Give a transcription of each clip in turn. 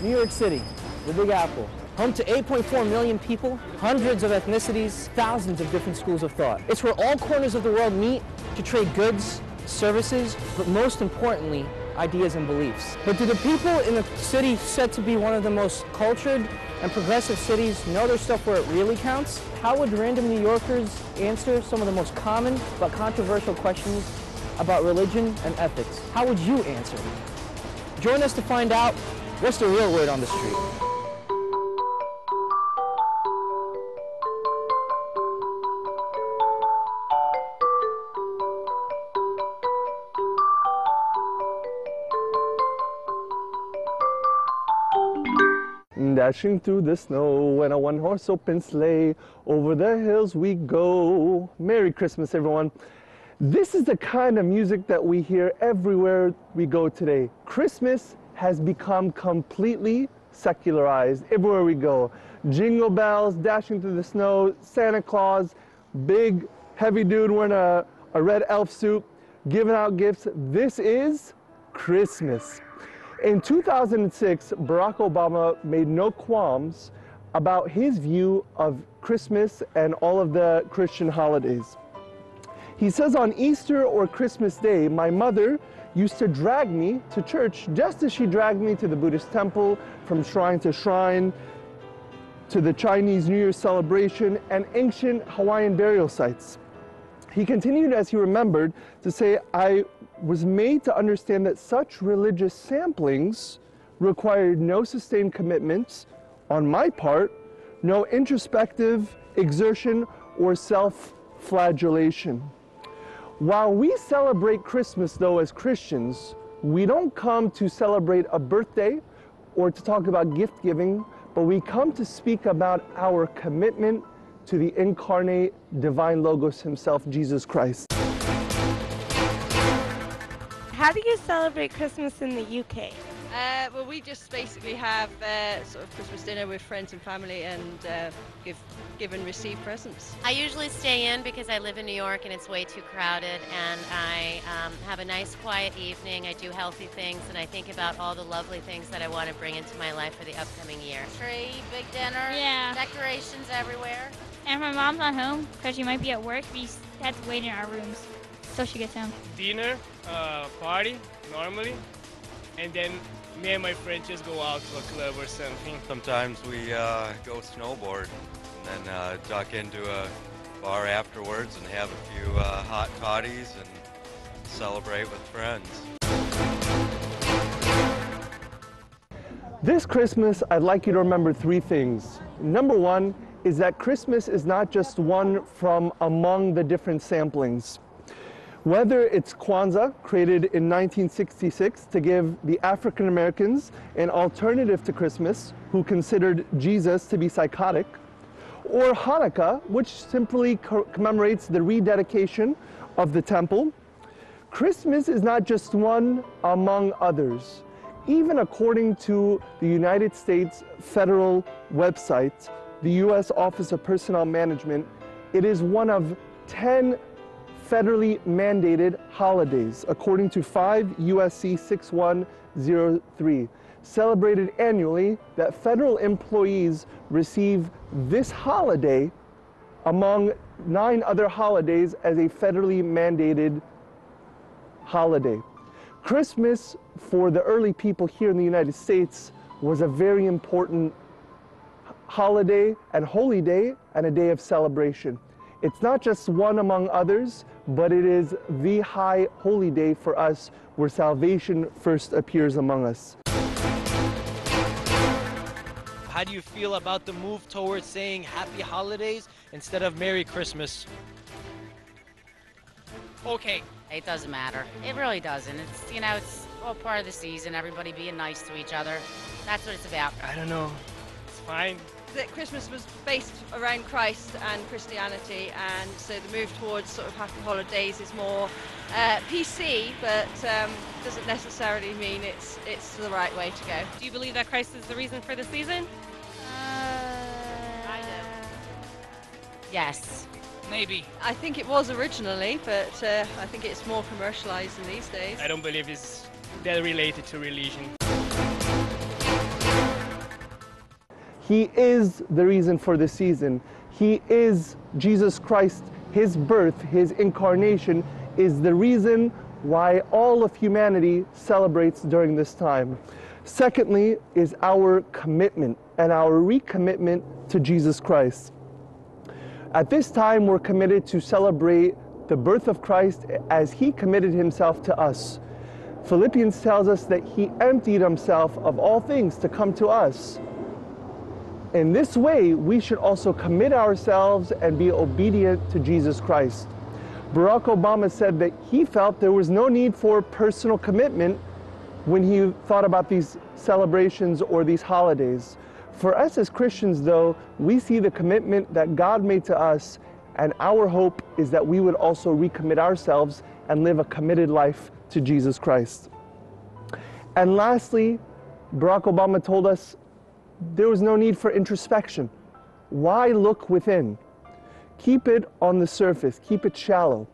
New York City, the Big Apple, home to 8.4 million people, hundreds of ethnicities, thousands of different schools of thought. It's where all corners of the world meet to trade goods, services, but most importantly, ideas and beliefs. But do the people in the city said to be one of the most cultured and progressive cities know their stuff where it really counts? How would random New Yorkers answer some of the most common but controversial questions about religion and ethics? How would you answer? Join us to find out what's the real word on the street. Dashing through the snow in a one-horse open sleigh, over the hills we go. Merry Christmas, everyone. This is the kind of music that we hear everywhere we go today. Christmas has become completely secularized everywhere we go. Jingle bells, dashing through the snow, Santa Claus, big heavy dude wearing a red elf suit, giving out gifts. This is Christmas. In 2006, Barack Obama made no qualms about his view of Christmas and all of the Christian holidays. He says, on Easter or Christmas Day, my mother used to drag me to church just as she dragged me to the Buddhist temple, from shrine to shrine, to the Chinese New Year celebration and ancient Hawaiian burial sites. He continued, as he remembered, to say, I was made to understand that such religious samplings required no sustained commitments on my part, no introspective exertion or self-flagellation. While we celebrate Christmas, though, as Christians, we don't come to celebrate a birthday or to talk about gift giving, but we come to speak about our commitment to the incarnate divine Logos himself, Jesus Christ. How do you celebrate Christmas in the UK? Well, we just basically have sort of Christmas dinner with friends and family and give and receive presents. I usually stay in because I live in New York and it's way too crowded, and I have a nice quiet evening. I do healthy things and I think about all the lovely things that I want to bring into my life for the upcoming year. Tree, big dinner, decorations everywhere. And if my mom's not home because she might be at work, we have to wait in our rooms till she gets home. Dinner, party, normally, and then me and my friends just go out to a club or something. Sometimes we go snowboard and then duck into a bar afterwards and have a few hot toddies and celebrate with friends. This Christmas, I'd like you to remember three things. Number one is that Christmas is not just one from among the different samplings. Whether it's Kwanzaa, created in 1966 to give the African Americans an alternative to Christmas who considered Jesus to be psychotic, or Hanukkah, which simply commemorates the rededication of the temple, Christmas is not just one among others. Even according to the United States federal website, the U.S. Office of Personnel Management, it is one of 10 federally mandated holidays, according to 5 USC 6103, celebrated annually, that federal employees receive this holiday among 9 other holidays as a federally mandated holiday. Christmas, for the early people here in the United States, was a very important holiday and holy day and a day of celebration. It's not just one among others, but it is the high holy day for us where salvation first appears among us. How do you feel about the move towards saying Happy Holidays instead of Merry Christmas? Okay. It doesn't matter. It really doesn't. It's, you know, it's all part of the season, everybody being nice to each other. That's what it's about. I don't know. It's fine. That Christmas was based around Christ and Christianity, and so the move towards sort of happy holidays is more PC, but doesn't necessarily mean it's the right way to go. Do you believe that Christ is the reason for the season? I don't. Yes. Maybe. I think it was originally, but I think it's more commercialized in these days. I don't believe it's that related to religion. He is the reason for the season. He is Jesus Christ. His birth, his incarnation is the reason why all of humanity celebrates during this time. Secondly is our commitment and our recommitment to Jesus Christ. At this time, we're committed to celebrate the birth of Christ as he committed himself to us. Philippians tells us that he emptied himself of all things to come to us. In this way, we should also commit ourselves and be obedient to Jesus Christ. Barack Obama said that he felt there was no need for personal commitment when he thought about these celebrations or these holidays. For us as Christians, though, we see the commitment that God made to us, and our hope is that we would also recommit ourselves and live a committed life to Jesus Christ. And lastly, Barack Obama told us there was no need for introspection. Why look within? Keep it on the surface, keep it shallow.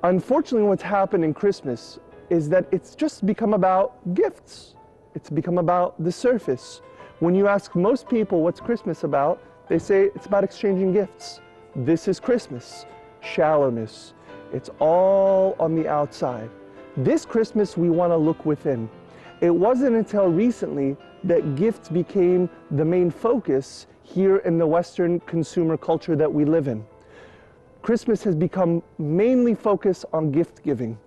Unfortunately, what's happened in Christmas is that it's just become about gifts. It's become about the surface. When you ask most people what's Christmas about, they say it's about exchanging gifts. This is Christmas. Shallowness. It's all on the outside. This Christmas, we want to look within. It wasn't until recently that gifts became the main focus here in the Western consumer culture that we live in. Christmas has become mainly focused on gift giving,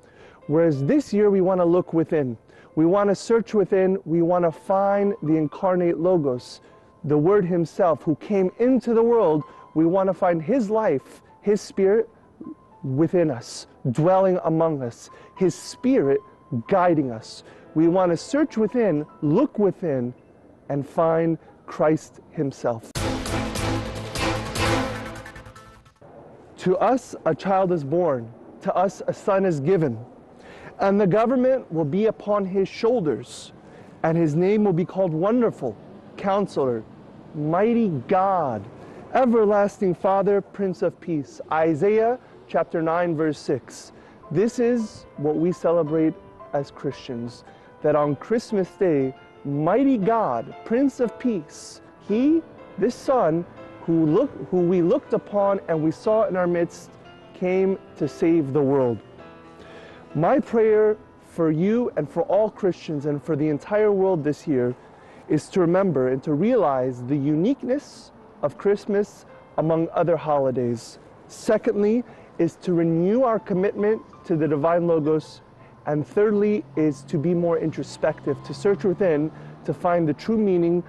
whereas this year we want to look within. We want to search within, we want to find the incarnate Logos, the Word himself who came into the world. We want to find his life, his spirit within us, dwelling among us, his spirit guiding us. We want to search within, look within, and find Christ himself. To us, a child is born. To us, a son is given. And the government will be upon his shoulders. And his name will be called Wonderful, Counselor, Mighty God, Everlasting Father, Prince of Peace. Isaiah chapter 9, verse 6. This is what we celebrate as Christians. That on Christmas Day, mighty God, Prince of Peace, he, this Son, who we looked upon and we saw in our midst, came to save the world. My prayer for you and for all Christians and for the entire world this year is to remember and to realize the uniqueness of Christmas among other holidays. Secondly, is to renew our commitment to the divine Logos. And thirdly is to be more introspective, to search within, to find the true meaning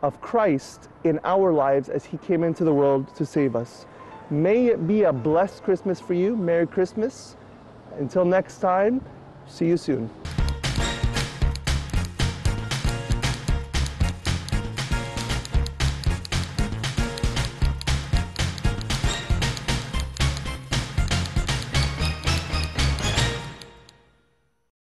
of Christ in our lives as he came into the world to save us. May it be a blessed Christmas for you. Merry Christmas. Until next time, see you soon.